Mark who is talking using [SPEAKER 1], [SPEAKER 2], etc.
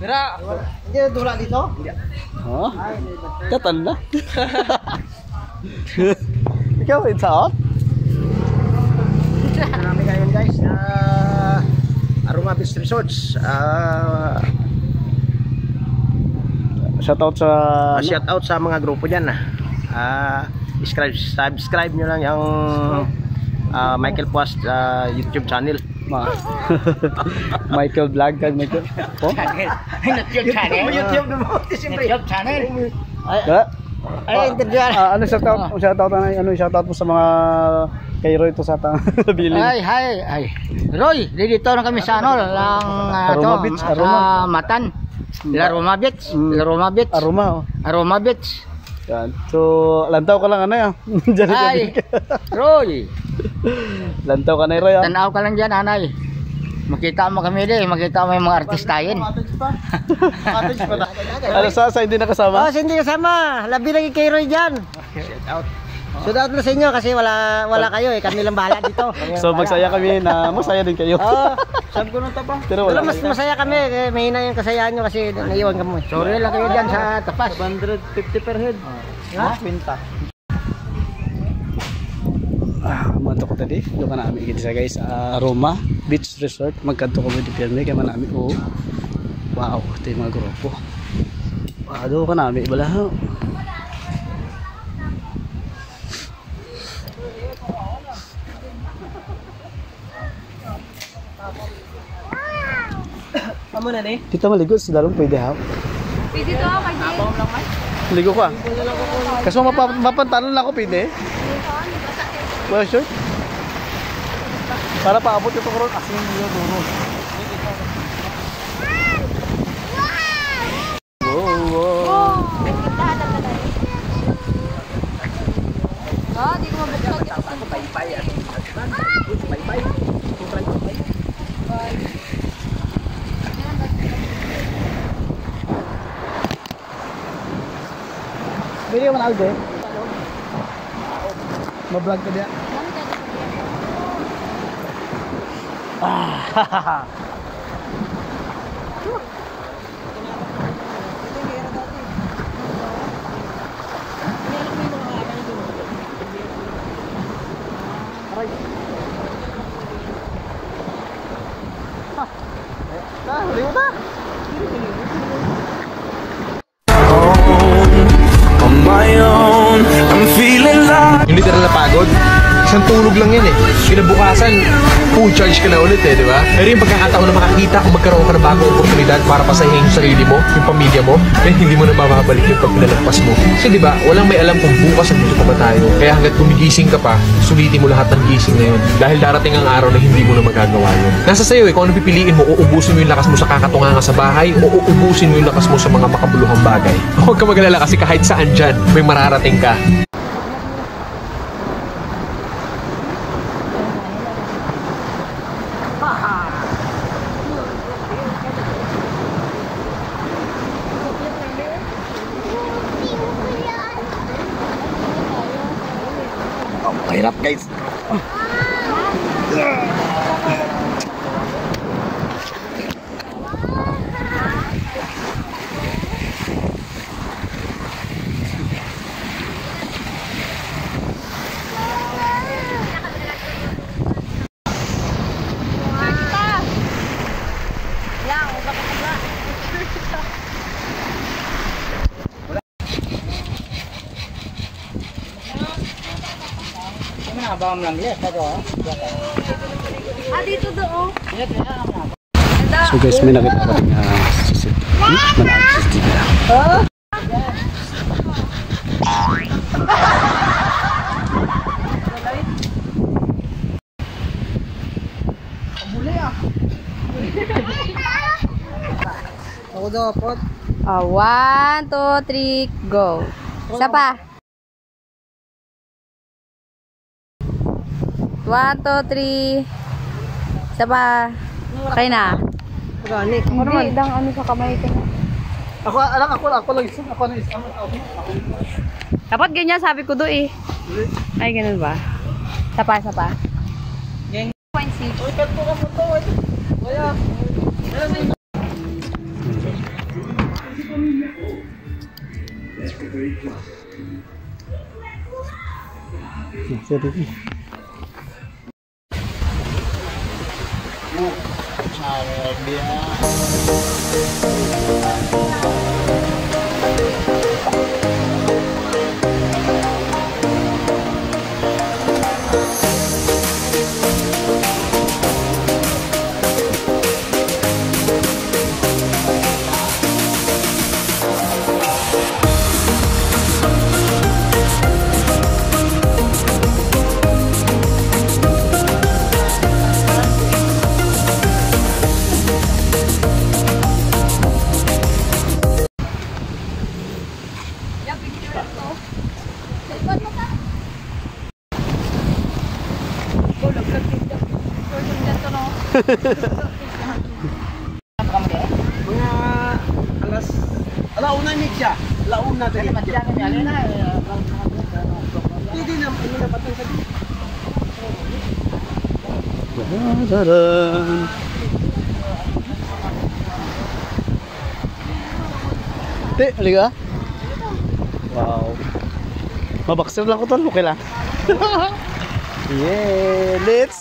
[SPEAKER 1] Mira.
[SPEAKER 2] Hindi na dula dito?
[SPEAKER 3] Oh. Katan na. Ikaw it's out.
[SPEAKER 2] Marami ngayon guys. Aroma Beach Resorts.
[SPEAKER 3] Shoutout sa
[SPEAKER 2] Shout out sa mga grupo diyan. Subscribe nyo lang yung Michael Puas YouTube channel.
[SPEAKER 3] Michael Vlog kan Michael. Oh?
[SPEAKER 1] YouTube channel.
[SPEAKER 2] YouTube mo.
[SPEAKER 1] YouTube channel.
[SPEAKER 2] Ay, interview.
[SPEAKER 3] Ano shoutout mo sa mga kay Roy to sa Bilin.
[SPEAKER 1] Ay. Roy, dito na kami sa ano lang
[SPEAKER 3] Aroma Beach, Aroma.
[SPEAKER 1] Matan. Aroma Beach. Aroma Beach. Aroma Beach.
[SPEAKER 3] Yan. So, lantaw ka lang ano yan.
[SPEAKER 1] Ay, Roy.
[SPEAKER 3] Lantaw ka na Roy.
[SPEAKER 1] Tanaw ka lang dyan, anay. Makita mo kami din, makita mo yung mga artistahin.
[SPEAKER 3] Ano sa hindi nakasama?
[SPEAKER 2] Oh, hindi kasama. Labi lagi kay Roy dyan. Shout out. Shout out na sa inyo kasi wala kayo eh. Kami lang bahala dito.
[SPEAKER 3] So magsaya kami na masaya din kayo.
[SPEAKER 2] Sabi ko nung tapa.
[SPEAKER 3] Pero
[SPEAKER 2] mas masaya kami. Mahina yung kasayaan nyo kasi naiwan kami. Sorry lang kayo dyan sa tapas.
[SPEAKER 3] 150 per head.
[SPEAKER 2] Ha? Kwenta.
[SPEAKER 3] Manto ko tadi. Doon ka namin kita guys. Aroma Beach Resort. Magkanto kami di pirmi kaya namin. Oh. Wow, ito yung mga grupo. Doon ka namin. Bala.
[SPEAKER 2] Amo na ni?
[SPEAKER 3] Dito maligo sa dalong pwede ha.
[SPEAKER 4] Pwede to, pwede.
[SPEAKER 3] Maligo ka. Kasi mapantalan lang ako pwede. Well, sure. Para paabot ito karon asin niyo duro. Wow.
[SPEAKER 4] Di ko mabuksan.
[SPEAKER 3] Bili man alde. Ma-vlog ka dia.
[SPEAKER 5] Hindi talaga napagod. Isang tulog lang yan eh. Kinabukasan, full charge ka na ulit eh, di ba? Pero yung pagkakataon na makakita kung magkaroon ka ng bagong oportunidad para pasahin yung sarili mo, yung pamilya mo, then hindi mo na mababalik yung pag pinalampas mo. Kasi di ba, walang may alam kung bukas ang gusto pa ba tayo. Kaya hanggat gumigising ka pa, sulitin mo lahat ng gising na yun. Dahil darating ang araw na hindi mo na magagawa yun. Nasa sayo eh, kung ano pipiliin mo, uubusin mo yung lakas mo sa kakatunganga sa bahay, o uubusin mo yung lakas mo sa mga makabuluhang bagay. Huwag ka magalala kasi kahit saan dyan, may mararating ka.
[SPEAKER 3] Mahirap guys.
[SPEAKER 4] Dito doon.
[SPEAKER 3] So guys, may nakita ko din CCTV lang.
[SPEAKER 2] Ako dapat.
[SPEAKER 4] 1, 2, 3, go. Isa pa. 1, 2, 3. Isa pa. Okay na.
[SPEAKER 2] Gani.
[SPEAKER 4] Hindi, dang ano sa kamay ko.
[SPEAKER 3] Ako lang isa. Ako na isa.
[SPEAKER 4] Dapat ganyan sabi ko doon eh. Ay, ganun ba? Isa pa, isa pa.
[SPEAKER 2] Uy, kanto ka mo to. Wala.
[SPEAKER 3] Sorry. Mga alas alauna ni siya. Alauna tadi. Hindi na patang sa dito. Dadan. Te, aliga. Wow. Mabakser lang ko tol, okay lang. Yeah, let's